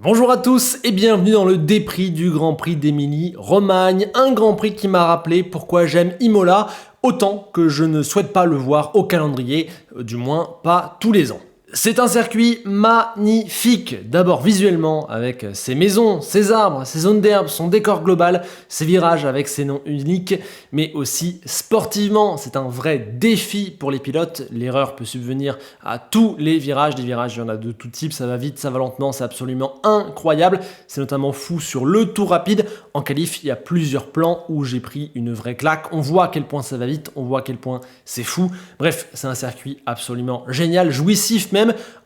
Bonjour à tous et bienvenue dans le débrief du Grand Prix d'Émilie-Romagne, un Grand Prix qui m'a rappelé pourquoi j'aime Imola autant que je ne souhaite pas le voir au calendrier, du moins pas tous les ans. C'est un circuit magnifique, d'abord visuellement avec ses maisons, ses arbres, ses zones d'herbe, son décor global, ses virages avec ses noms uniques, mais aussi sportivement, c'est un vrai défi pour les pilotes, l'erreur peut subvenir à tous les virages, des virages il y en a de tout type, ça va vite, ça va lentement, c'est absolument incroyable, c'est notamment fou sur le tour rapide, en qualif il y a plusieurs plans où j'ai pris une vraie claque, on voit à quel point ça va vite, on voit à quel point c'est fou, bref c'est un circuit absolument génial, jouissif même.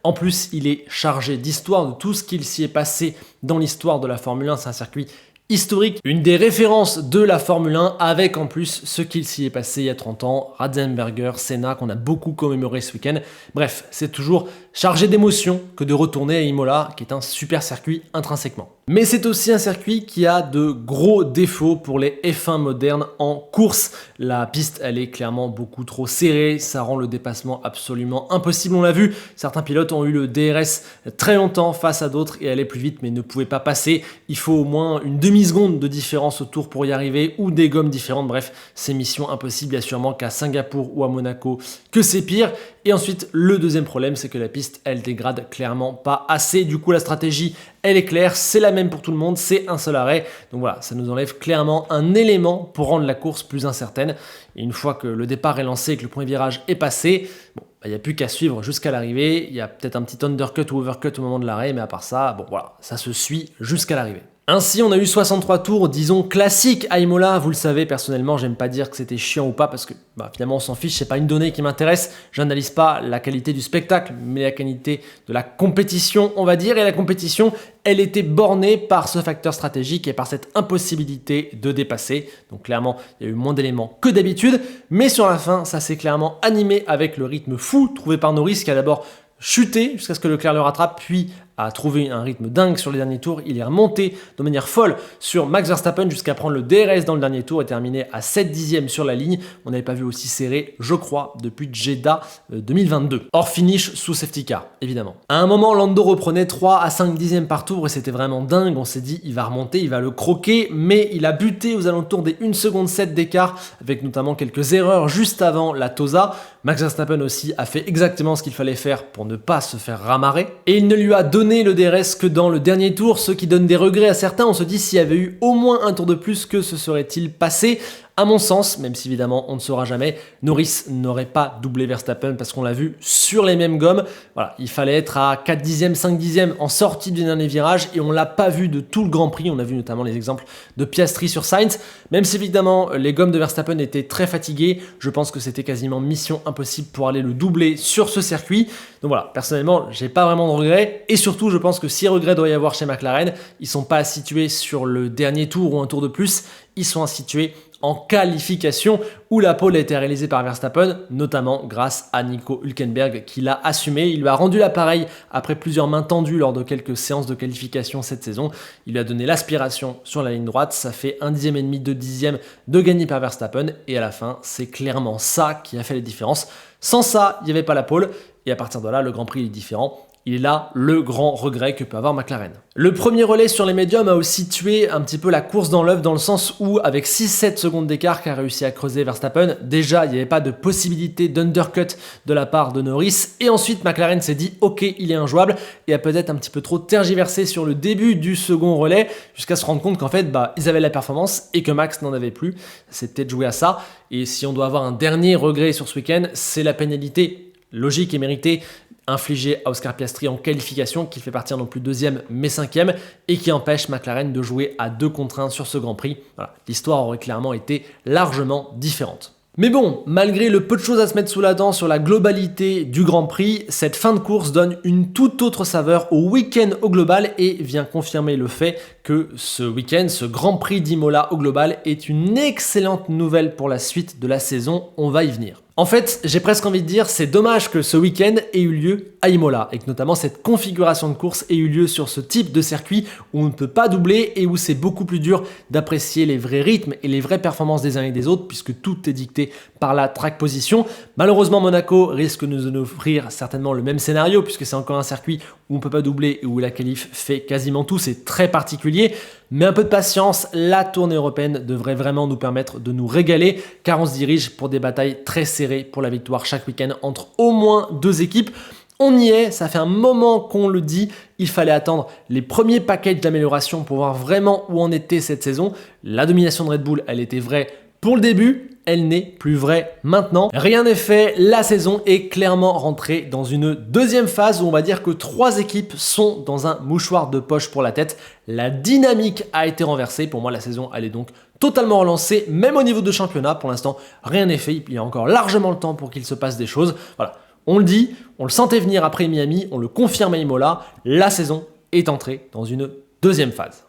En plus, il est chargé d'histoire, de tout ce qu'il s'y est passé dans l'histoire de la Formule 1. C'est un circuit historique, une des références de la Formule 1, avec en plus ce qu'il s'y est passé il y a 30 ans, Ratzenberger, Senna, qu'on a beaucoup commémoré ce week-end. Bref, c'est toujours chargé d'émotions que de retourner à Imola, qui est un super circuit intrinsèquement. Mais c'est aussi un circuit qui a de gros défauts pour les F1 modernes en course. La piste, elle est clairement beaucoup trop serrée, ça rend le dépassement absolument impossible, on l'a vu. Certains pilotes ont eu le DRS très longtemps face à d'autres et allaient plus vite mais ne pouvaient pas passer. Il faut au moins une demi-seconde de différence au tour pour y arriver ou des gommes différentes. Bref, c'est mission impossible. Il y a sûrement qu'à Singapour ou à Monaco que c'est pire. Et ensuite, le deuxième problème, c'est que la piste, elle dégrade clairement pas assez. Du coup, la stratégie, elle est claire, c'est la même pour tout le monde, c'est un seul arrêt. Donc voilà, ça nous enlève clairement un élément pour rendre la course plus incertaine. Et une fois que le départ est lancé et que le premier virage est passé, bon, il n'y a plus qu'à suivre jusqu'à l'arrivée. Il y a peut-être un petit undercut ou overcut au moment de l'arrêt, mais à part ça, bon voilà, ça se suit jusqu'à l'arrivée. Ainsi, on a eu 63 tours, disons, classiques à Imola. Vous le savez, personnellement, j'aime pas dire que c'était chiant ou pas parce que finalement, on s'en fiche, c'est pas une donnée qui m'intéresse. J'analyse pas la qualité du spectacle, mais la qualité de la compétition, on va dire. Et la compétition, elle était bornée par ce facteur stratégique et par cette impossibilité de dépasser. Donc clairement, il y a eu moins d'éléments que d'habitude. Mais sur la fin, ça s'est clairement animé avec le rythme fou trouvé par Norris qui a d'abord chuté jusqu'à ce que Leclerc le rattrape, puis a trouvé un rythme dingue sur les derniers tours. Il est remonté de manière folle sur Max Verstappen jusqu'à prendre le DRS dans le dernier tour et terminer à 7 dixièmes sur la ligne. On n'avait pas vu aussi serré, je crois, depuis Jeddah 2022. Hors finish sous safety car, évidemment. À un moment, Lando reprenait 3 à 5 dixièmes par tour et c'était vraiment dingue. On s'est dit, il va remonter, il va le croquer, mais il a buté aux alentours des 1 seconde 7 d'écart, avec notamment quelques erreurs juste avant la Tosa. Max Verstappen aussi a fait exactement ce qu'il fallait faire pour ne pas se faire ramarrer. Et il ne lui a donné le DRS que dans le dernier tour, ce qui donne des regrets à certains. On se dit s'il y avait eu au moins un tour de plus, que se serait-il passé? À mon sens, même si évidemment on ne saura jamais, Norris n'aurait pas doublé Verstappen parce qu'on l'a vu sur les mêmes gommes. Voilà, il fallait être à 4 dixièmes, 5 dixièmes en sortie du dernier virage et on l'a pas vu de tout le Grand Prix. On a vu notamment les exemples de Piastri sur Sainz. Même si évidemment les gommes de Verstappen étaient très fatiguées, je pense que c'était quasiment mission impossible pour aller le doubler sur ce circuit. Donc voilà, personnellement, j'ai pas vraiment de regrets et surtout je pense que si regret doit y avoir chez McLaren, ils sont pas situés sur le dernier tour ou un tour de plus, ils sont situés en qualification où la pole a été réalisée par Verstappen, notamment grâce à Nico Hülkenberg qui l'a assumé. Il lui a rendu l'appareil après plusieurs mains tendues lors de quelques séances de qualification cette saison. Il lui a donné l'aspiration sur la ligne droite. Ça fait 1 dixième et demi, 2 dixièmes de gagné par Verstappen. Et à la fin, c'est clairement ça qui a fait la différence. Sans ça, il n'y avait pas la pole. Et à partir de là, le Grand Prix est différent. Il est là le grand regret que peut avoir McLaren. Le premier relais sur les médiums a aussi tué un petit peu la course dans l'œuf dans le sens où, avec 6-7 secondes d'écart qu'a réussi à creuser Verstappen, déjà il n'y avait pas de possibilité d'undercut de la part de Norris et ensuite McLaren s'est dit ok il est injouable et a peut-être un petit peu trop tergiversé sur le début du second relais jusqu'à se rendre compte qu'en fait ils avaient la performance et que Max n'en avait plus. C'est peut-être joué à ça et si on doit avoir un dernier regret sur ce week-end, c'est la pénalité logique et méritée infligé à Oscar Piastri en qualification, qui fait partir non plus 2e mais 5e, et qui empêche McLaren de jouer à 2 contre 1 sur ce Grand Prix. Voilà, l'histoire aurait clairement été largement différente. Mais bon, malgré le peu de choses à se mettre sous la dent sur la globalité du Grand Prix, cette fin de course donne une toute autre saveur au week-end au global et vient confirmer le fait que ce week-end, ce Grand Prix d'Imola au global est une excellente nouvelle pour la suite de la saison, on va y venir. En fait, j'ai presque envie de dire, c'est dommage que ce week-end ait eu lieu à Imola et que notamment cette configuration de course ait eu lieu sur ce type de circuit où on ne peut pas doubler et où c'est beaucoup plus dur d'apprécier les vrais rythmes et les vraies performances des uns et des autres puisque tout est dicté par la track position. Malheureusement, Monaco risque de nous offrir certainement le même scénario puisque c'est encore un circuit où où on peut pas doubler et où la qualif fait quasiment tout, c'est très particulier. Mais un peu de patience, la tournée européenne devrait vraiment nous permettre de nous régaler, car on se dirige pour des batailles très serrées pour la victoire chaque week-end entre au moins 2 équipes. On y est, ça fait un moment qu'on le dit, il fallait attendre les premiers packages d'amélioration pour voir vraiment où en était cette saison. La domination de Red Bull, elle était vraie pour le début, elle n'est plus vraie maintenant. Rien n'est fait, la saison est clairement rentrée dans une deuxième phase où on va dire que 3 équipes sont dans un mouchoir de poche pour la tête. La dynamique a été renversée, pour moi la saison elle est donc totalement relancée, même au niveau de championnat. Pour l'instant, rien n'est fait, il y a encore largement le temps pour qu'il se passe des choses. Voilà. On le dit, on le sentait venir après Miami, on le confirme à Imola, la saison est entrée dans une deuxième phase.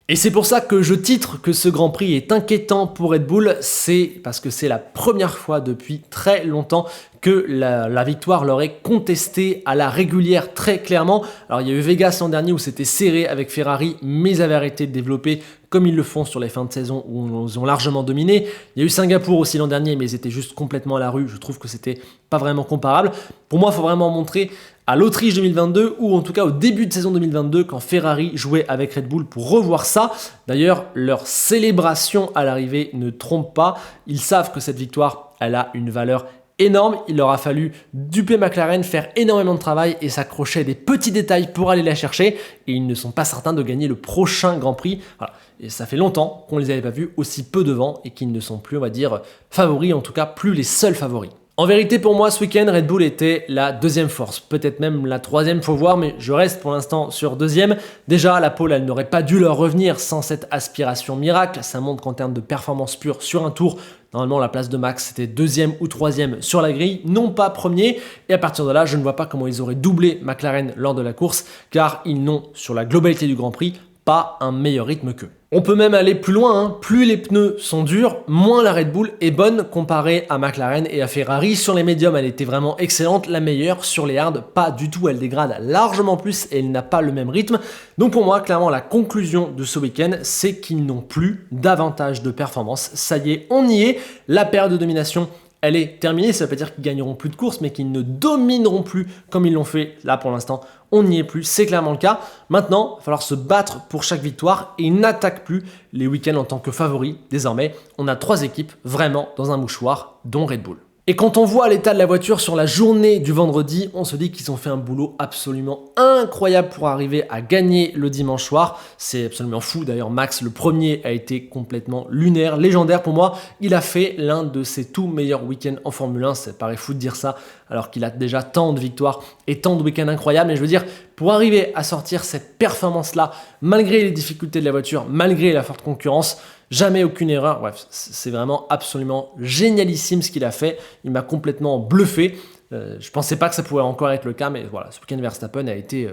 Et c'est pour ça que je titre que ce Grand Prix est inquiétant pour Red Bull, c'est parce que c'est la première fois depuis très longtemps que la victoire leur est contestée à la régulière très clairement. Alors il y a eu Vegas l'an dernier où c'était serré avec Ferrari, mais ils avaient arrêté de développer comme ils le font sur les fins de saison où ils ont largement dominé. Il y a eu Singapour aussi l'an dernier, mais ils étaient juste complètement à la rue. Je trouve que c'était pas vraiment comparable. Pour moi, il faut vraiment montrer à l'Autriche 2022 ou en tout cas au début de saison 2022 quand Ferrari jouait avec Red Bull pour revoir ça. D'ailleurs, leur célébration à l'arrivée ne trompe pas. Ils savent que cette victoire, elle a une valeur énorme. Il leur a fallu duper McLaren, faire énormément de travail et s'accrocher à des petits détails pour aller la chercher. Et ils ne sont pas certains de gagner le prochain Grand Prix. Voilà. Et ça fait longtemps qu'on ne les avait pas vus aussi peu devant et qu'ils ne sont plus, on va dire, favoris, en tout cas plus les seuls favoris. En vérité, pour moi, ce week-end, Red Bull était la deuxième force, peut-être même la troisième, faut voir, mais je reste pour l'instant sur deuxième. Déjà, la pole, elle n'aurait pas dû leur revenir sans cette aspiration miracle. Ça montre qu'en termes de performance pure sur un tour, normalement, la place de Max, c'était deuxième ou troisième sur la grille, non pas premier. Et à partir de là, je ne vois pas comment ils auraient doublé McLaren lors de la course, car ils n'ont, sur la globalité du Grand Prix, pas un meilleur rythme qu'eux. On peut même aller plus loin, hein. Plus les pneus sont durs, moins la Red Bull est bonne comparée à McLaren et à Ferrari. Sur les médiums, elle était vraiment excellente, la meilleure. Sur les hards, pas du tout, elle dégrade largement plus et elle n'a pas le même rythme. Donc pour moi, clairement, la conclusion de ce week-end, c'est qu'ils n'ont plus davantage de performance. Ça y est, on y est. La période de domination, elle est terminée, ça ne veut pas dire qu'ils gagneront plus de courses, mais qu'ils ne domineront plus comme ils l'ont fait là pour l'instant. On n'y est plus, c'est clairement le cas. Maintenant, il va falloir se battre pour chaque victoire et ils n'attaquent plus les week-ends en tant que favoris. Désormais, on a 3 équipes vraiment dans un mouchoir, dont Red Bull. Et quand on voit l'état de la voiture sur la journée du vendredi, on se dit qu'ils ont fait un boulot absolument incroyable pour arriver à gagner le dimanche soir. C'est absolument fou. D'ailleurs, Max, le premier, a été complètement lunaire, légendaire pour moi. Il a fait l'un de ses tout meilleurs week-ends en Formule 1. Ça paraît fou de dire ça, alors qu'il a déjà tant de victoires et tant de week-ends incroyables. Mais je veux dire, pour arriver à sortir cette performance-là, malgré les difficultés de la voiture, malgré la forte concurrence, jamais aucune erreur. Bref, c'est vraiment absolument génialissime ce qu'il a fait. Il m'a complètement bluffé. Je pensais pas que ça pouvait encore être le cas, mais voilà, ce week-end Verstappen a été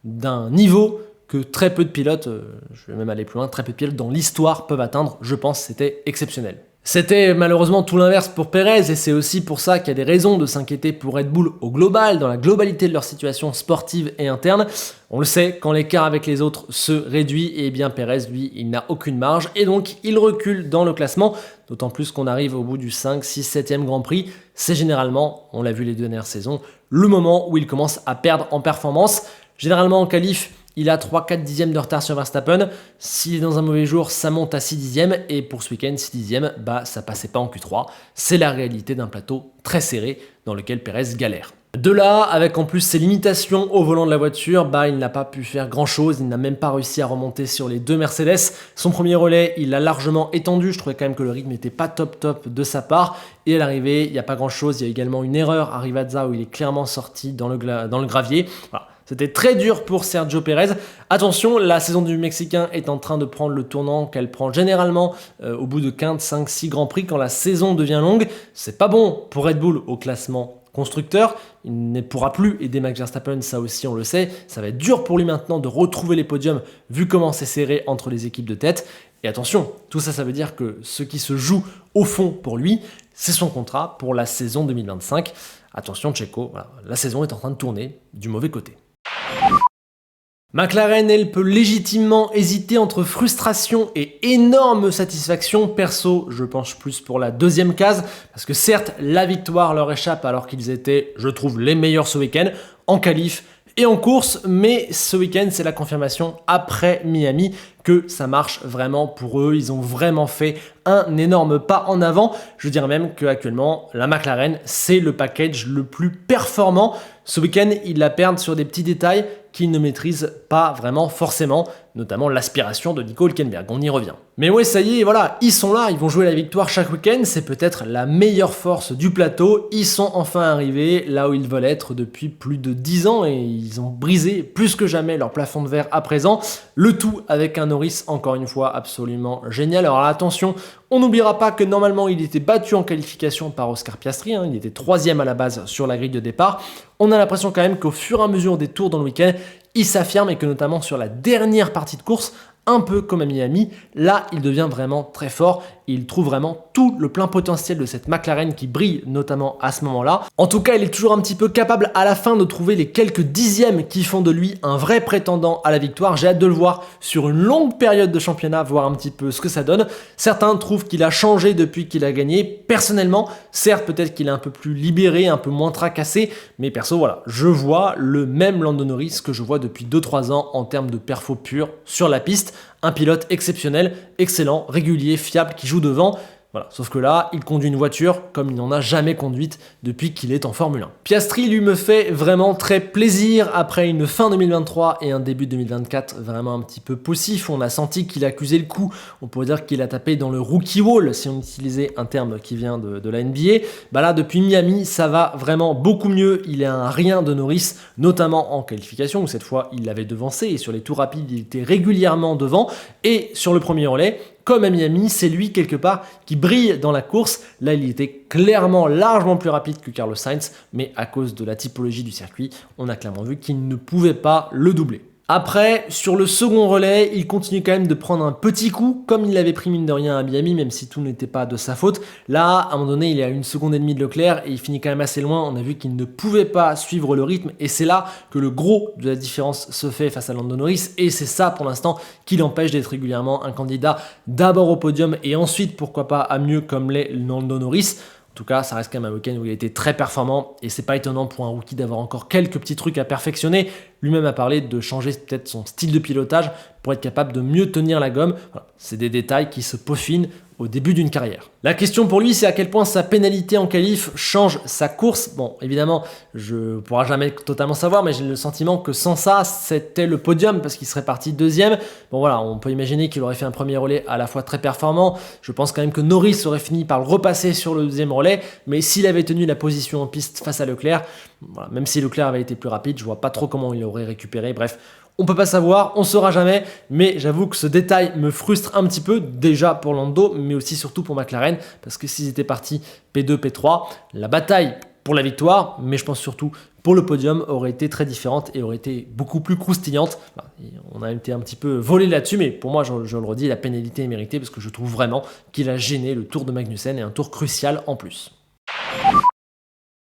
d'un niveau que très peu de pilotes, je vais même aller plus loin, très peu de pilotes dans l'histoire peuvent atteindre. Je pense que c'était exceptionnel. C'était malheureusement tout l'inverse pour Perez et c'est aussi pour ça qu'il y a des raisons de s'inquiéter pour Red Bull au global, dans la globalité de leur situation sportive et interne. On le sait, quand l'écart avec les autres se réduit, et bien Perez, lui, il n'a aucune marge et donc il recule dans le classement, d'autant plus qu'on arrive au bout du 5, 6, 7e Grand Prix. C'est généralement, on l'a vu les 2 dernières saisons, le moment où il commence à perdre en performance. Généralement en qualif, il a 3-4 dixièmes de retard sur Verstappen. S'il est dans un mauvais jour, ça monte à 6 dixièmes. Et pour ce week-end, 6 dixièmes, ça passait pas en Q3. C'est la réalité d'un plateau très serré dans lequel Perez galère. De là, avec en plus ses limitations au volant de la voiture, il n'a pas pu faire grand chose, il n'a même pas réussi à remonter sur les 2 Mercedes. Son premier relais, il l'a largement étendu, je trouvais quand même que le rythme n'était pas top de sa part. Et à l'arrivée, il n'y a pas grand chose, il y a également une erreur à Rivazza où il est clairement sorti dans le gravier. Voilà. C'était très dur pour Sergio Pérez. Attention, la saison du Mexicain est en train de prendre le tournant qu'elle prend généralement au bout de 15, 5, 6 Grands Prix quand la saison devient longue. C'est pas bon pour Red Bull au classement constructeur. Il ne pourra plus aider Max Verstappen, ça aussi on le sait. Ça va être dur pour lui maintenant de retrouver les podiums vu comment c'est serré entre les équipes de tête. Et attention, tout ça, ça veut dire que ce qui se joue au fond pour lui, c'est son contrat pour la saison 2025. Attention Checo, voilà, la saison est en train de tourner du mauvais côté. McLaren, elle peut légitimement hésiter entre frustration et énorme satisfaction. Perso, je penche plus pour la deuxième case, parce que certes, la victoire leur échappe alors qu'ils étaient, je trouve, les meilleurs ce week-end. en qualif et en course, mais ce week-end, c'est la confirmation après Miami que ça marche vraiment pour eux. Ils ont vraiment fait un énorme pas en avant. Je dirais même qu'actuellement, la McLaren, c'est le package le plus performant. Ce week-end, ils la perdent sur des petits détails qu'ils ne maîtrisent pas vraiment forcément, notamment l'aspiration de Nico Hülkenberg. On y revient. Mais ouais, ça y est, voilà, ils sont là, ils vont jouer la victoire chaque week-end. C'est peut-être la meilleure force du plateau. Ils sont enfin arrivés là où ils veulent être depuis plus de 10 ans et ils ont brisé plus que jamais leur plafond de verre à présent. Le tout avec un Norris, encore une fois, absolument génial. Alors attention, on n'oubliera pas que normalement il était battu en qualification par Oscar Piastri, il était 3e à la base sur la grille de départ. On a l'impression quand même qu'au fur et à mesure des tours dans le week-end, il s'affirme et que notamment sur la dernière partie de course, un peu comme à Miami, là il devient vraiment très fort et il trouve vraiment tout le plein potentiel de cette McLaren qui brille notamment à ce moment-là. En tout cas, il est toujours un petit peu capable à la fin de trouver les quelques dixièmes qui font de lui un vrai prétendant à la victoire. J'ai hâte de le voir sur une longue période de championnat, voir un petit peu ce que ça donne. Certains trouvent qu'il a changé depuis qu'il a gagné. Personnellement, certes, peut-être qu'il est un peu plus libéré, un peu moins tracassé, mais perso, voilà, je vois le même Lando Norris que je vois depuis 2-3 ans en termes de perfo pur sur la piste. Un pilote exceptionnel, excellent, régulier, fiable, qui joue devant. Voilà. Sauf que là, il conduit une voiture comme il n'en a jamais conduite depuis qu'il est en Formule 1. Piastri, lui, me fait vraiment très plaisir après une fin 2023 et un début 2024 vraiment un petit peu poussif. On a senti qu'il accusait le coup. On pourrait dire qu'il a tapé dans le rookie wall, si on utilisait un terme qui vient de la NBA. Bah là, depuis Miami, ça va vraiment beaucoup mieux. Il est un rien de Norris, notamment en qualification, où cette fois, il l'avait devancé. Et sur les tours rapides, il était régulièrement devant. Et sur le premier relais, comme à Miami, c'est lui quelque part qui brille dans la course. Là, il était clairement largement plus rapide que Carlos Sainz, mais à cause de la typologie du circuit, on a clairement vu qu'il ne pouvait pas le doubler. Après, sur le second relais, il continue quand même de prendre un petit coup, comme il l'avait pris mine de rien à Miami, même si tout n'était pas de sa faute. Là, à un moment donné, il est à 1,5 seconde de Leclerc et il finit quand même assez loin. On a vu qu'il ne pouvait pas suivre le rythme et c'est là que le gros de la différence se fait face à Lando Norris et c'est ça pour l'instant qui l'empêche d'être régulièrement un candidat d'abord au podium et ensuite, pourquoi pas, à mieux comme l'est Lando Norris. En tout cas, ça reste quand même un week-end où il a été très performant et c'est pas étonnant pour un rookie d'avoir encore quelques petits trucs à perfectionner. Lui-même a parlé de changer peut-être son style de pilotage pour être capable de mieux tenir la gomme. Voilà, c'est des détails qui se peaufinent au début d'une carrière. La question pour lui, c'est à quel point sa pénalité en qualif change sa course. Bon, évidemment, je ne pourrai jamais totalement savoir, mais j'ai le sentiment que sans ça, c'était le podium parce qu'il serait parti deuxième. Bon voilà, on peut imaginer qu'il aurait fait un premier relais à la fois très performant. Je pense quand même que Norris aurait fini par le repasser sur le deuxième relais, mais s'il avait tenu la position en piste face à Leclerc, voilà, même si Leclerc avait été plus rapide, je vois pas trop comment il aurait récupéré. Bref, on peut pas savoir, on saura jamais, mais j'avoue que ce détail me frustre un petit peu, déjà pour Lando, mais aussi surtout pour McLaren, parce que s'ils étaient partis P2, P3, la bataille pour la victoire, mais je pense surtout pour le podium, aurait été très différente et aurait été beaucoup plus croustillante. On a été un petit peu volé là-dessus, mais pour moi, je le redis, la pénalité est méritée, parce que je trouve vraiment qu'il a gêné le tour de Magnussen, et un tour crucial en plus.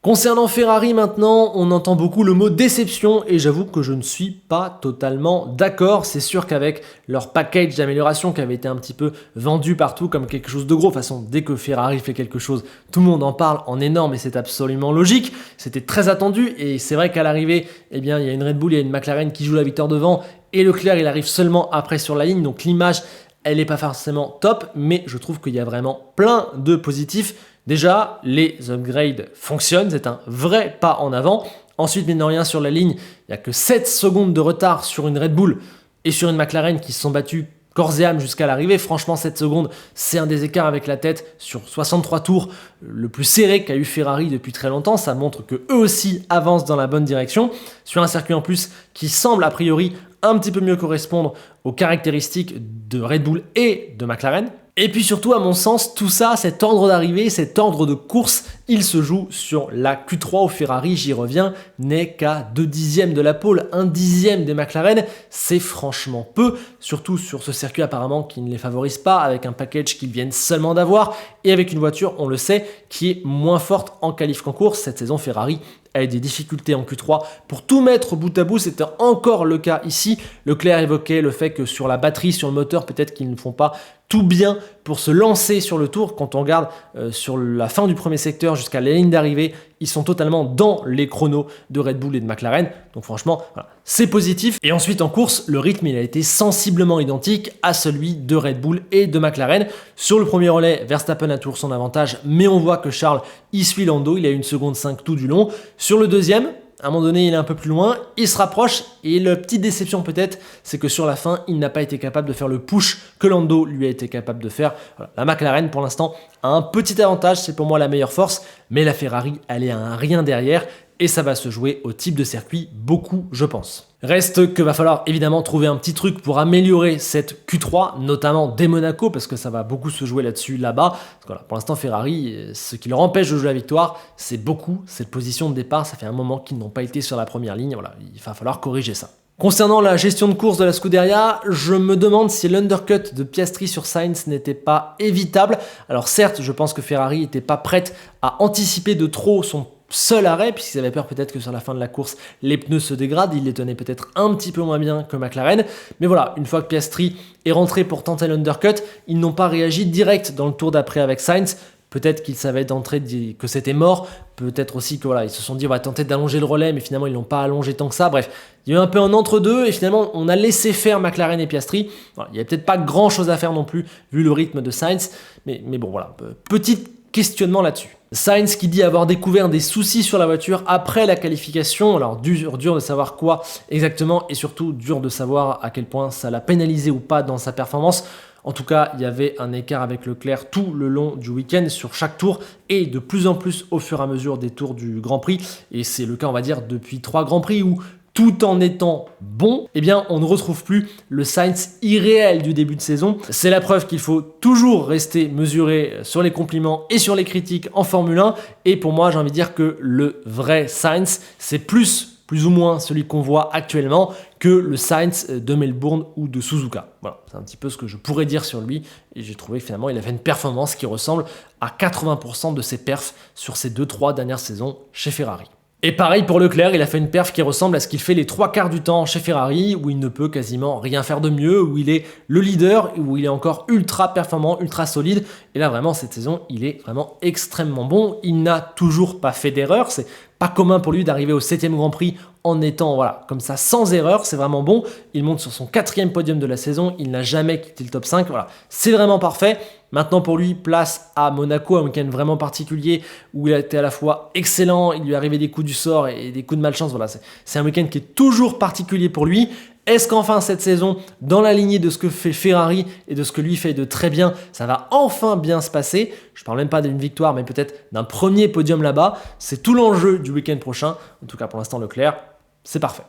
Concernant Ferrari maintenant, on entend beaucoup le mot déception et j'avoue que je ne suis pas totalement d'accord. C'est sûr qu'avec leur package d'amélioration qui avait été un petit peu vendu partout comme quelque chose de gros, de toute façon dès que Ferrari fait quelque chose, tout le monde en parle en énorme et c'est absolument logique. C'était très attendu et c'est vrai qu'à l'arrivée, eh bien, il y a une Red Bull, il y a une McLaren qui joue la victoire devant et Leclerc il arrive seulement après sur la ligne, donc l'image elle n'est pas forcément top, mais je trouve qu'il y a vraiment plein de positifs. Déjà, les upgrades fonctionnent, c'est un vrai pas en avant. Ensuite, mine de rien, sur la ligne, il n'y a que 7 secondes de retard sur une Red Bull et sur une McLaren qui se sont battus corps et âme jusqu'à l'arrivée. Franchement, 7 secondes, c'est un des écarts avec la tête sur 63 tours, le plus serré qu'a eu Ferrari depuis très longtemps. Ça montre qu'eux aussi avancent dans la bonne direction. Sur un circuit en plus qui semble a priori un petit peu mieux correspondre aux caractéristiques de Red Bull et de McLaren. Et puis surtout, à mon sens, tout ça, cet ordre d'arrivée, cet ordre de course, il se joue sur la Q3 où Ferrari, j'y reviens, n'est qu'à 2 dixièmes de la pole, 1 dixième des McLaren. C'est franchement peu, surtout sur ce circuit apparemment qui ne les favorise pas, avec un package qu'ils viennent seulement d'avoir, et avec une voiture, on le sait, qui est moins forte en qualif qu'en course. Cette saison, Ferrari a eu des difficultés en Q3 pour tout mettre bout à bout, c'était encore le cas ici. Leclerc évoquait le fait que sur la batterie, sur le moteur, peut-être qu'ils ne font pas tout bien pour se lancer sur le tour. Quand on regarde sur la fin du premier secteur jusqu'à la ligne d'arrivée, ils sont totalement dans les chronos de Red Bull et de McLaren. Donc franchement, voilà, c'est positif. Et ensuite en course, le rythme il a été sensiblement identique à celui de Red Bull et de McLaren. Sur le premier relais, Verstappen a toujours son avantage, mais on voit que Charles y suit Lando, il a 1 seconde 5 tout du long. Sur le deuxième, à un moment donné, il est un peu plus loin, il se rapproche, et la petite déception peut-être, c'est que sur la fin, il n'a pas été capable de faire le push que Lando lui a été capable de faire. Voilà. La McLaren, pour l'instant, a un petit avantage, c'est pour moi la meilleure force, mais la Ferrari, elle est à un rien derrière, et ça va se jouer au type de circuit, beaucoup je pense. Reste que va falloir évidemment trouver un petit truc pour améliorer cette Q3, notamment dès Monaco, parce que ça va beaucoup se jouer là-dessus, là-bas. Voilà, pour l'instant, Ferrari, ce qui leur empêche de jouer la victoire, c'est beaucoup cette position de départ. Ça fait un moment qu'ils n'ont pas été sur la première ligne. Voilà, il va falloir corriger ça. Concernant la gestion de course de la Scuderia, je me demande si l'undercut de Piastri sur Sainz n'était pas évitable. Alors certes, je pense que Ferrari n'était pas prête à anticiper de trop son seul arrêt, puisqu'ils avaient peur peut-être que sur la fin de la course, les pneus se dégradent, ils les tenaient peut-être un petit peu moins bien que McLaren, mais voilà, une fois que Piastri est rentré pour tenter l'undercut, ils n'ont pas réagi direct dans le tour d'après avec Sainz. Peut-être qu'ils savaient d'entrée que c'était mort, peut-être aussi que voilà, ils se sont dit on va tenter d'allonger le relais, mais finalement ils l'ont pas allongé tant que ça. Bref, il y a eu un peu un entre-deux et finalement on a laissé faire McLaren et Piastri. Voilà, il n'y avait peut-être pas grand-chose à faire non plus vu le rythme de Sainz, mais bon voilà, petit questionnement là-dessus. Sainz qui dit avoir découvert des soucis sur la voiture après la qualification, alors dur de savoir quoi exactement et surtout dur de savoir à quel point ça l'a pénalisé ou pas dans sa performance. En tout cas, il y avait un écart avec Leclerc tout le long du week-end sur chaque tour et de plus en plus au fur et à mesure des tours du Grand Prix. Et c'est le cas, on va dire, depuis 3 Grands Prix où tout en étant bon, eh bien, on ne retrouve plus le Sainz irréel du début de saison. C'est la preuve qu'il faut toujours rester mesuré sur les compliments et sur les critiques en Formule 1. Et pour moi, j'ai envie de dire que le vrai Sainz, c'est plus ou moins celui qu'on voit actuellement que le Sainz de Melbourne ou de Suzuka. Voilà, c'est un petit peu ce que je pourrais dire sur lui. Et j'ai trouvé que finalement, il avait une performance qui ressemble à 80% de ses perfs sur ces 2-3 dernières saisons chez Ferrari. Et pareil pour Leclerc, il a fait une perf qui ressemble à ce qu'il fait les 3/4 du temps chez Ferrari, où il ne peut quasiment rien faire de mieux, où il est le leader, où il est encore ultra performant, ultra solide. Et là vraiment, cette saison, il est vraiment extrêmement bon. Il n'a toujours pas fait d'erreur, c'est pas commun pour lui d'arriver au 7e Grand Prix en étant voilà, comme ça sans erreur, c'est vraiment bon. Il monte sur son 4e podium de la saison, il n'a jamais quitté le top 5, voilà, c'est vraiment parfait. Maintenant pour lui, place à Monaco, un week-end vraiment particulier où il a été à la fois excellent, il lui est arrivé des coups du sort et des coups de malchance. Voilà, c'est un week-end qui est toujours particulier pour lui. Est-ce qu'enfin cette saison, dans la lignée de ce que fait Ferrari et de ce que lui fait de très bien, ça va enfin bien se passer? Je ne parle même pas d'une victoire, mais peut-être d'un premier podium là-bas. C'est tout l'enjeu du week-end prochain. En tout cas pour l'instant, Leclerc, c'est parfait.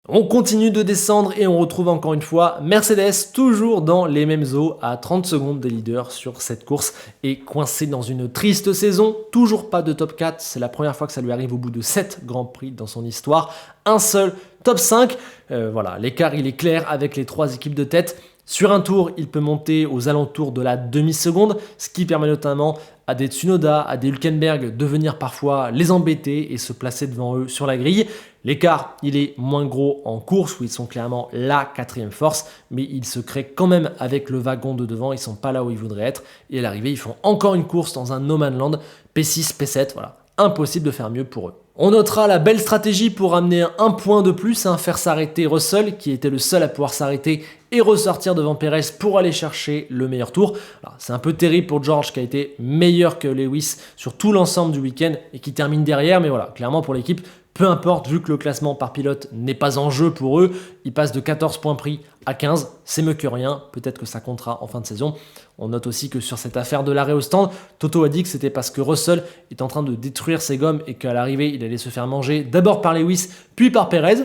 On continue de descendre et on retrouve encore une fois Mercedes, toujours dans les mêmes eaux, à 30 secondes des leaders sur cette course et coincé dans une triste saison. Toujours pas de top 4, c'est la première fois que ça lui arrive au bout de 7 Grands Prix dans son histoire. Un seul top 5, voilà, l'écart il est clair avec les 3 équipes de tête. Sur un tour, il peut monter aux alentours de la demi-seconde, ce qui permet notamment à des Tsunoda, à des Hülkenberg de venir parfois les embêter et se placer devant eux sur la grille. L'écart, il est moins gros en course où ils sont clairement la 4e force, mais il se crée quand même avec le wagon de devant, ils sont pas là où ils voudraient être. Et à l'arrivée, ils font encore une course dans un no man land, P6, P7, voilà, impossible de faire mieux pour eux. On notera la belle stratégie pour amener un point de plus, faire s'arrêter Russell, qui était le seul à pouvoir s'arrêter et ressortir devant Perez pour aller chercher le meilleur tour. C'est un peu terrible pour George qui a été meilleur que Lewis sur tout l'ensemble du week-end et qui termine derrière, mais voilà, clairement pour l'équipe, peu importe, vu que le classement par pilote n'est pas en jeu pour eux, ils passent de 14 points pris à 15, c'est mieux que rien, peut-être que ça comptera en fin de saison. On note aussi que sur cette affaire de l'arrêt au stand, Toto a dit que c'était parce que Russell est en train de détruire ses gommes et qu'à l'arrivée, il allait se faire manger d'abord par Lewis, puis par Perez.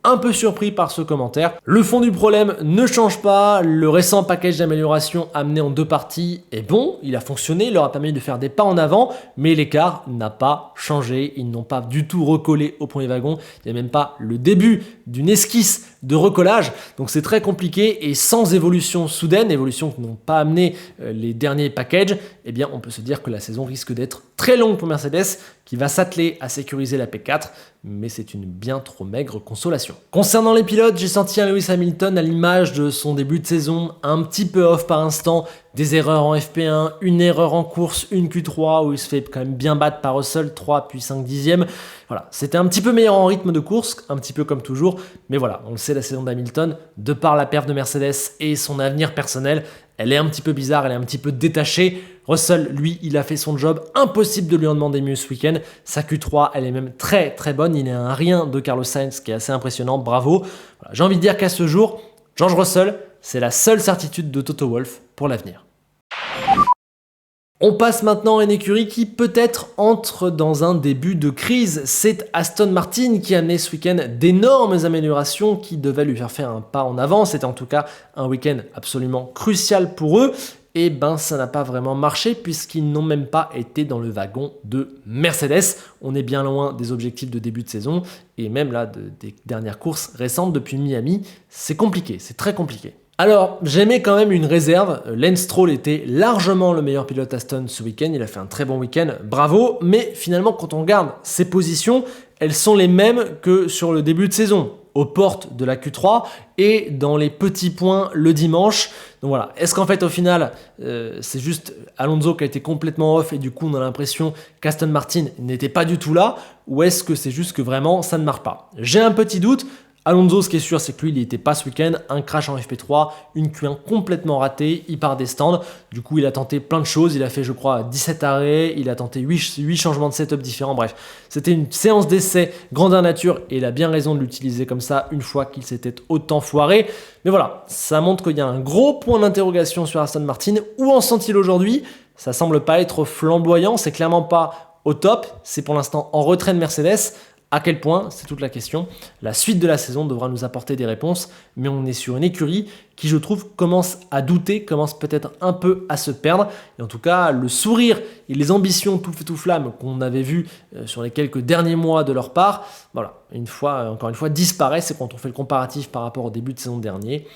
Un peu surpris par ce commentaire. Le fond du problème ne change pas, le récent package d'amélioration amené en 2 parties est bon, il a fonctionné, il leur a permis de faire des pas en avant, mais l'écart n'a pas changé, ils n'ont pas du tout recollé au premier wagon, il n'y a même pas le début d'une esquisse de recollage, donc c'est très compliqué et sans évolution soudaine, évolution que n'ont pas amené les derniers packages, eh bien on peut se dire que la saison risque d'être très longue pour Mercedes, qui va s'atteler à sécuriser la P4, mais c'est une bien trop maigre consolation. Concernant les pilotes, j'ai senti un Lewis Hamilton à l'image de son début de saison, un petit peu off par instant, des erreurs en FP1, une erreur en course, une Q3 où il se fait quand même bien battre par Russell, 3 puis 5 dixièmes. Voilà, c'était un petit peu meilleur en rythme de course, un petit peu comme toujours, mais voilà, on le sait, la saison d'Hamilton, de par la perf de Mercedes et son avenir personnel, elle est un petit peu bizarre, elle est un petit peu détachée. Russell, lui, il a fait son job, impossible de lui en demander mieux ce week-end. Sa Q3, elle est même très très bonne, il est à un rien de Carlos Sainz, qui est assez impressionnant, bravo. Voilà, j'ai envie de dire qu'à ce jour, George Russell, c'est la seule certitude de Toto Wolff pour l'avenir. On passe maintenant à une écurie qui peut-être entre dans un début de crise. C'est Aston Martin qui a amené ce week-end d'énormes améliorations qui devaient lui faire un pas en avant. C'était en tout cas un week-end absolument crucial pour eux. Et ben ça n'a pas vraiment marché puisqu'ils n'ont même pas été dans le wagon de Mercedes. On est bien loin des objectifs de début de saison et même là des dernières courses récentes depuis Miami. C'est compliqué, c'est très compliqué. Alors, j'aimais quand même une réserve. Lance Stroll était largement le meilleur pilote Aston ce week-end. Il a fait un très bon week-end, bravo. Mais finalement, quand on regarde ses positions, elles sont les mêmes que sur le début de saison, aux portes de la Q3 et dans les petits points le dimanche. Donc voilà, est-ce qu'en fait au final, c'est juste Alonso qui a été complètement off et du coup on a l'impression qu'Aston Martin n'était pas du tout là, ou est-ce que c'est juste que vraiment ça ne marche pas? J'ai un petit doute. Alonso, ce qui est sûr, c'est que lui, il n'était pas ce week-end. Un crash en FP3, une Q1 complètement ratée, il part des stands. Du coup, il a tenté plein de choses. Il a fait, je crois, 17 arrêts. Il a tenté 8 changements de setup différents. Bref, c'était une séance d'essai grandeur nature et il a bien raison de l'utiliser comme ça une fois qu'il s'était autant foiré. Mais voilà, ça montre qu'il y a un gros point d'interrogation sur Aston Martin. Où en sont-ils aujourd'hui? Ça semble pas être flamboyant. C'est clairement pas au top. C'est pour l'instant en retrait de Mercedes. À quel point, c'est toute la question. La suite de la saison devra nous apporter des réponses, mais on est sur une écurie qui, je trouve, commence à douter, commence peut-être un peu à se perdre. Et en tout cas, le sourire et les ambitions tout feu tout flamme qu'on avait vues sur les quelques derniers mois de leur part, voilà, encore une fois, disparaissent. Et quand on fait le comparatif par rapport au début de saison dernier,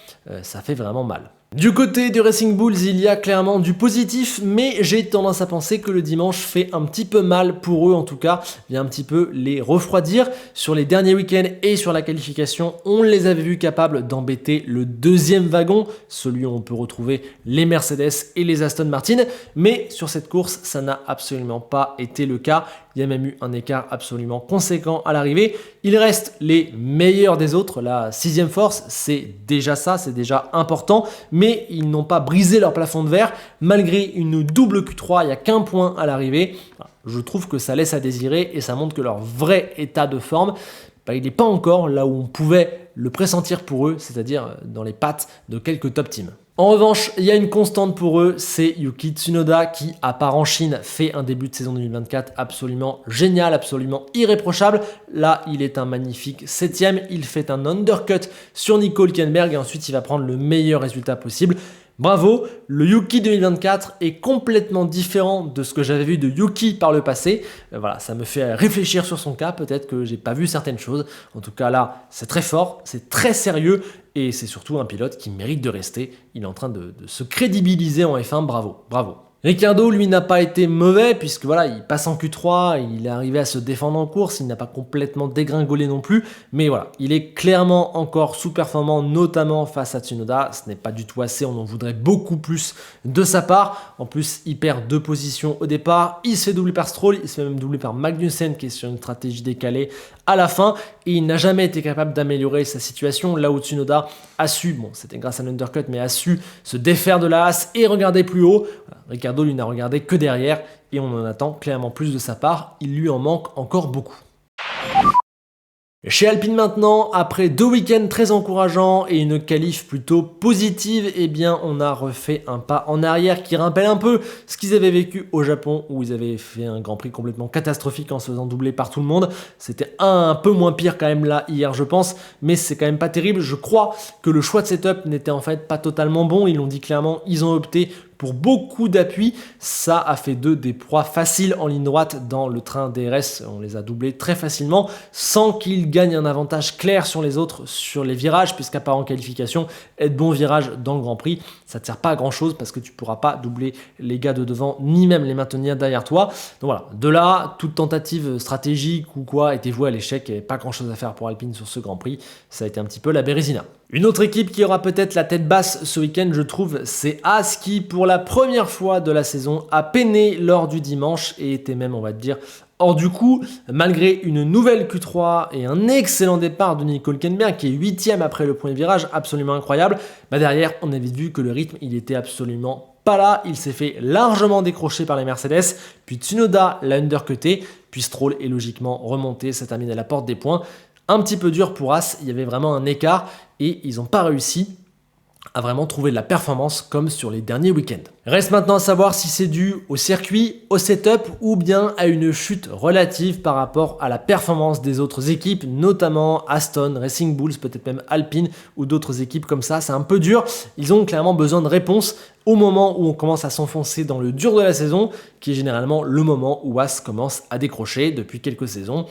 ça fait vraiment mal. Du côté des Racing Bulls, il y a clairement du positif, mais j'ai tendance à penser que le dimanche fait un petit peu mal pour eux, en tout cas, vient un petit peu les refroidir. Sur les derniers week-ends et sur la qualification, on les avait vus capables d'embêter le deuxième wagon, celui où on peut retrouver les Mercedes et les Aston Martin, mais sur cette course, ça n'a absolument pas été le cas. Il y a même eu un écart absolument conséquent à l'arrivée. Il reste les meilleurs des autres, la sixième force, c'est déjà ça, c'est déjà important, mais ils n'ont pas brisé leur plafond de verre. Malgré une double Q3, il n'y a qu'un point à l'arrivée. Je trouve que ça laisse à désirer et ça montre que leur vrai état de forme, il n'est pas encore là où on pouvait le pressentir pour eux, c'est-à-dire dans les pattes de quelques top teams. En revanche, il y a une constante pour eux, c'est Yuki Tsunoda qui, à part en Chine, fait un début de saison 2024 absolument génial, absolument irréprochable. Là, il est un magnifique 7e, il fait un undercut sur Nico Hülkenberg et ensuite il va prendre le meilleur résultat possible. Bravo, le Yuki 2024 est complètement différent de ce que j'avais vu de Yuki par le passé. Voilà, ça me fait réfléchir sur son cas, peut-être que j'ai pas vu certaines choses. En tout cas là, c'est très fort, c'est très sérieux et c'est surtout un pilote qui mérite de rester. Il est en train de se crédibiliser en F1, bravo, bravo. Ricciardo, lui, n'a pas été mauvais puisque voilà, il passe en Q3, il est arrivé à se défendre en course, il n'a pas complètement dégringolé non plus, mais voilà, il est clairement encore sous-performant, notamment face à Tsunoda. Ce n'est pas du tout assez, on en voudrait beaucoup plus de sa part. En plus, il perd 2 positions au départ, il se fait doubler par Stroll, il se fait même doubler par Magnussen qui est sur une stratégie décalée à la fin et il n'a jamais été capable d'améliorer sa situation là où Tsunoda a su, bon c'était grâce à l'undercut, mais a su se défaire de la Haas et regarder plus haut. Ricciardo lui n'a regardé que derrière et on en attend clairement plus de sa part, il lui en manque encore beaucoup. Chez Alpine maintenant, après 2 week-ends très encourageants et une qualif plutôt positive, eh bien on a refait un pas en arrière qui rappelle un peu ce qu'ils avaient vécu au Japon où ils avaient fait un Grand Prix complètement catastrophique en se faisant doubler par tout le monde. C'était un peu moins pire quand même là hier je pense, mais c'est quand même pas terrible. Je crois que le choix de setup n'était en fait pas totalement bon, ils l'ont dit clairement, ils ont opté pour beaucoup d'appui. Ça a fait d'eux des proies faciles en ligne droite dans le train DRS. On les a doublés très facilement sans qu'ils gagnent un avantage clair sur les autres sur les virages, puisqu'à part en qualification, être bon virage dans le Grand Prix, ça ne te sert pas à grand chose parce que tu ne pourras pas doubler les gars de devant ni même les maintenir derrière toi. Donc voilà, de là, toute tentative stratégique ou quoi était vouée à l'échec. Il n'y avait pas grand chose à faire pour Alpine sur ce Grand Prix. Ça a été un petit peu la Bérésina. Une autre équipe qui aura peut-être la tête basse ce week-end, je trouve, c'est Haas qui, pour la première fois de la saison, a peiné lors du dimanche et était même, on va dire, hors du coup, malgré une nouvelle Q3 et un excellent départ de Nico Hülkenberg qui est 8e après le premier virage, absolument incroyable. Derrière, on avait vu que le rythme, il était absolument pas là. Il s'est fait largement décrocher par les Mercedes, puis Tsunoda l'a undercuté, puis Stroll est logiquement remonté, ça termine à la porte des points. Un petit peu dur pour Haas, il y avait vraiment un écart et ils n'ont pas réussi à vraiment trouver de la performance comme sur les derniers week-ends. Reste maintenant à savoir si c'est dû au circuit, au setup ou bien à une chute relative par rapport à la performance des autres équipes, notamment Aston, Racing Bulls, peut-être même Alpine ou d'autres équipes comme ça. C'est un peu dur, ils ont clairement besoin de réponses au moment où on commence à s'enfoncer dans le dur de la saison, qui est généralement le moment où Haas commence à décrocher depuis quelques saisons.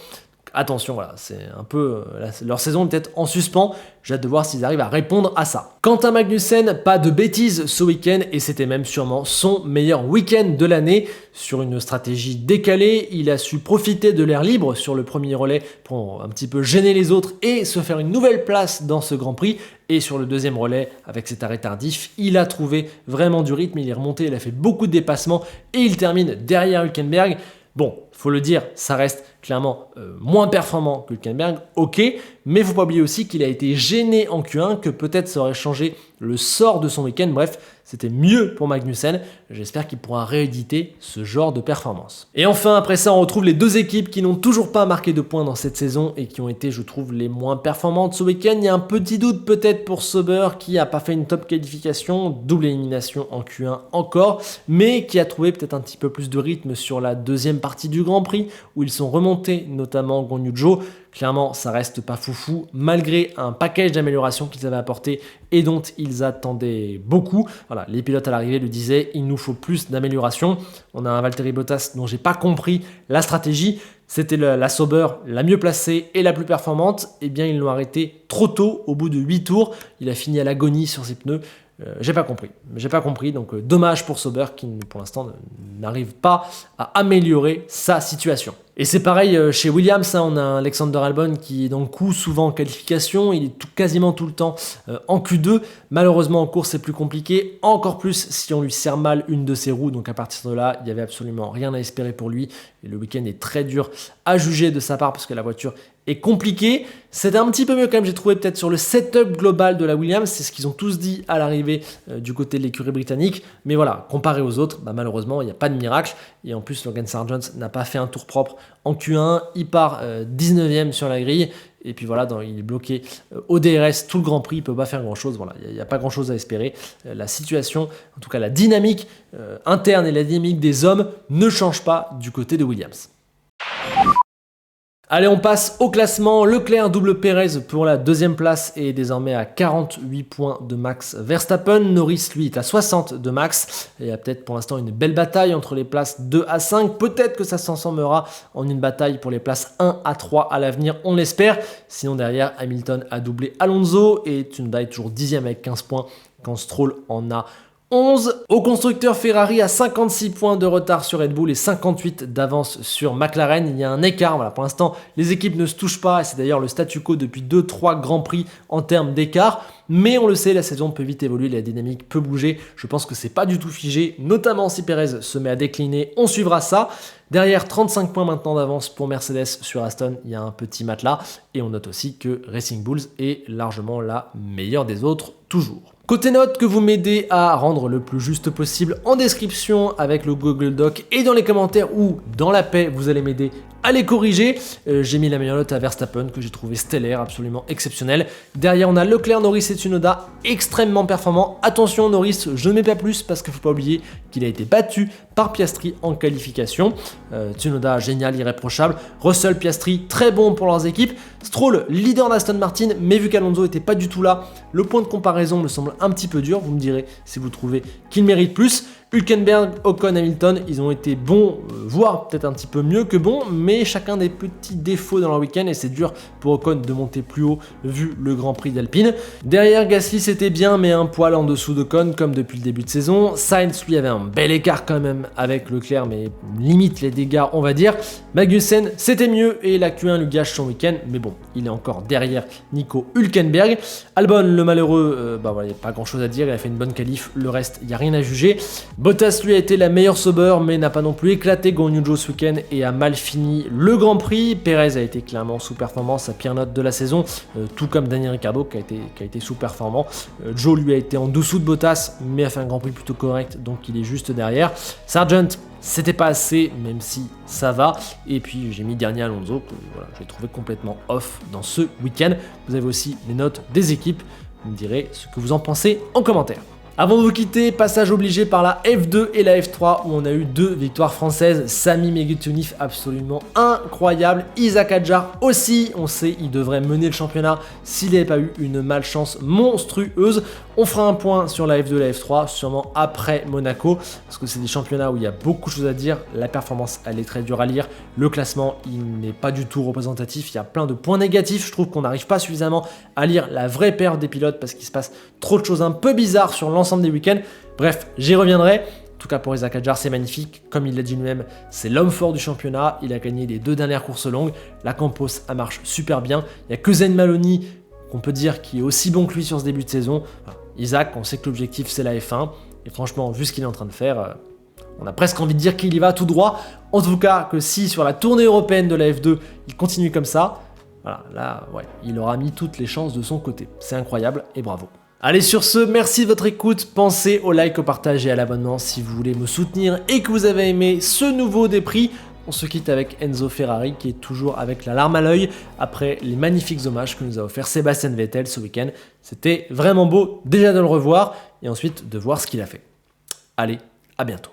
Attention, voilà, c'est un peu leur saison est peut-être en suspens. J'ai hâte de voir s'ils arrivent à répondre à ça. Quant à Magnussen, pas de bêtises ce week-end et c'était même sûrement son meilleur week-end de l'année. Sur une stratégie décalée, il a su profiter de l'air libre sur le premier relais pour un petit peu gêner les autres et se faire une nouvelle place dans ce Grand Prix. Et sur le deuxième relais, avec cet arrêt tardif, il a trouvé vraiment du rythme, il est remonté, il a fait beaucoup de dépassements et il termine derrière Hülkenberg. Bon, faut le dire, ça reste clairement moins performant que Hülkenberg, ok, mais il ne faut pas oublier aussi qu'il a été gêné en Q1, que peut-être ça aurait changé le sort de son week-end. Bref, c'était mieux pour Magnussen. J'espère qu'il pourra rééditer ce genre de performance. Et enfin, après ça, on retrouve les deux équipes qui n'ont toujours pas marqué de points dans cette saison et qui ont été, je trouve, les moins performantes ce week-end. Il y a un petit doute peut-être pour Sauber qui n'a pas fait une top qualification, double élimination en Q1 encore, mais qui a trouvé peut-être un petit peu plus de rythme sur la deuxième partie du Grand Prix où ils sont remontés, notamment Guan Yu Zhou. Clairement, ça reste pas foufou, malgré un package d'améliorations qu'ils avaient apporté et dont ils attendaient beaucoup. Voilà, les pilotes à l'arrivée le disaient, il nous faut plus d'améliorations. On a un Valtteri Bottas dont j'ai pas compris la stratégie. C'était la Sauber la mieux placée et la plus performante. Eh bien, ils l'ont arrêté trop tôt, au bout de 8 tours. Il a fini à l'agonie sur ses pneus. J'ai pas compris, donc dommage pour Sauber qui pour l'instant n'arrive pas à améliorer sa situation. Et c'est pareil chez Williams, on a Alexander Albon qui est dans le coup souvent en qualification, il est quasiment tout le temps en Q2, malheureusement en course c'est plus compliqué, encore plus si on lui serre mal une de ses roues, donc à partir de là il n'y avait absolument rien à espérer pour lui, et le week-end est très dur à juger de sa part parce que la voiture est compliquée. C'était un petit peu mieux quand même, j'ai trouvé peut-être sur le setup global de la Williams, c'est ce qu'ils ont tous dit à l'arrivée du côté de l'écurie britannique, mais voilà, comparé aux autres, malheureusement il n'y a pas de miracle, et en plus Logan Sargeant n'a pas fait un tour propre en Q1, il part 19e sur la grille, et puis voilà, il est bloqué au DRS tout le Grand Prix, il ne peut pas faire grand chose, voilà, il n'y a pas grand chose à espérer. La situation, en tout cas la dynamique interne et la dynamique des hommes ne change pas du côté de Williams. Allez, on passe au classement. Leclerc double Pérez pour la deuxième place est désormais à 48 points de Max Verstappen. Norris, lui, est à 60 de Max. Il y a peut-être pour l'instant une belle bataille entre les places 2 à 5. Peut-être que ça s'en transformera en une bataille pour les places 1 à 3 à l'avenir, on l'espère. Sinon, derrière, Hamilton a doublé Alonso et Tsunoda est toujours 10e avec 15 points quand Stroll en a 11. Au constructeur, Ferrari a 56 points de retard sur Red Bull et 58 d'avance sur McLaren. Il y a un écart, voilà, pour l'instant les équipes ne se touchent pas et c'est d'ailleurs le statu quo depuis 2-3 grands prix en termes d'écart. Mais on le sait, la saison peut vite évoluer, la dynamique peut bouger. Je pense que c'est pas du tout figé, notamment si Perez se met à décliner, on suivra ça. Derrière, 35 points maintenant d'avance pour Mercedes sur Aston, il y a un petit matelas. Et on note aussi que Racing Bulls est largement la meilleure des autres, toujours. Côté notes, que vous m'aidez à rendre le plus juste possible en description avec le Google Doc et dans les commentaires ou dans la paix, vous allez m'aider à les corriger. J'ai mis la meilleure note à Verstappen que j'ai trouvé stellaire, absolument exceptionnel. Derrière, on a Leclerc, Norris et Tsunoda, extrêmement performants. Attention, Norris, je ne mets pas plus parce qu'il ne faut pas oublier qu'il a été battu par Piastri en qualification. Tsunoda, génial, irréprochable. Russell, Piastri, très bon pour leurs équipes. Stroll, leader d'Aston Martin, mais vu qu'Alonso n'était pas du tout là, le point de comparaison me semble un petit peu dur, vous me direz si vous trouvez qu'il mérite plus. Hülkenberg, Ocon, Hamilton, ils ont été bons, voire peut-être un petit peu mieux que bons, mais chacun des petits défauts dans leur week-end et c'est dur pour Ocon de monter plus haut vu le Grand Prix d'Alpine. Derrière, Gasly c'était bien, mais un poil en dessous d'Ocon comme depuis le début de saison. Sainz lui avait un bel écart quand même avec Leclerc, mais limite les dégâts on va dire. Magnussen c'était mieux et la Q1 lui gâche son week-end, mais bon, il est encore derrière Nico Hülkenberg. Albon le malheureux, voilà, il n'y a pas grand chose à dire, il a fait une bonne qualif, le reste il n'y a rien à juger. Bottas lui a été la meilleure sauber mais n'a pas non plus éclaté Guanyu Zhou ce week-end et a mal fini le Grand Prix. Perez a été clairement sous-performant, sa pire note de la saison, tout comme Daniel Ricciardo qui a été sous-performant. Joe lui a été en dessous de Bottas mais a fait un Grand Prix plutôt correct donc il est juste derrière. Sargent c'était pas assez même si ça va et puis j'ai mis dernier Alonso que voilà, j'ai trouvé complètement off dans ce week-end. Vous avez aussi les notes des équipes, vous me direz ce que vous en pensez en commentaire. Avant de vous quitter, passage obligé par la F2 et la F3 où on a eu 2 victoires françaises. Sami Megutunif absolument incroyable. Isaac Hadjar aussi, on sait il devrait mener le championnat s'il n'avait pas eu une malchance monstrueuse. On fera un point sur la F2 et la F3 sûrement après Monaco parce que c'est des championnats où il y a beaucoup de choses à dire. La performance elle est très dure à lire. Le classement il n'est pas du tout représentatif. Il y a plein de points négatifs. Je trouve qu'on n'arrive pas suffisamment à lire la vraie perf des pilotes parce qu'il se passe trop de choses un peu bizarres sur l'ensemble des week-ends. Bref, j'y reviendrai. En tout cas pour Isaac Hadjar, c'est magnifique. Comme il l'a dit lui-même, c'est l'homme fort du championnat. Il a gagné les 2 dernières courses longues. La Campos, elle marche super bien. Il n'y a que Zayn Maloney qu'on peut dire qui est aussi bon que lui sur ce début de saison. Enfin, Isaac, on sait que l'objectif c'est la F1. Et franchement, vu ce qu'il est en train de faire, on a presque envie de dire qu'il y va tout droit. En tout cas, que si sur la tournée européenne de la F2, il continue comme ça, voilà, là, ouais, il aura mis toutes les chances de son côté. C'est incroyable et bravo. Allez sur ce, merci de votre écoute, pensez au like, au partage et à l'abonnement si vous voulez me soutenir et que vous avez aimé ce nouveau des prix. On se quitte avec Enzo Ferrari qui est toujours avec la larme à l'œil après les magnifiques hommages que nous a offert Sébastien Vettel ce week-end. C'était vraiment beau déjà de le revoir et ensuite de voir ce qu'il a fait. Allez, à bientôt.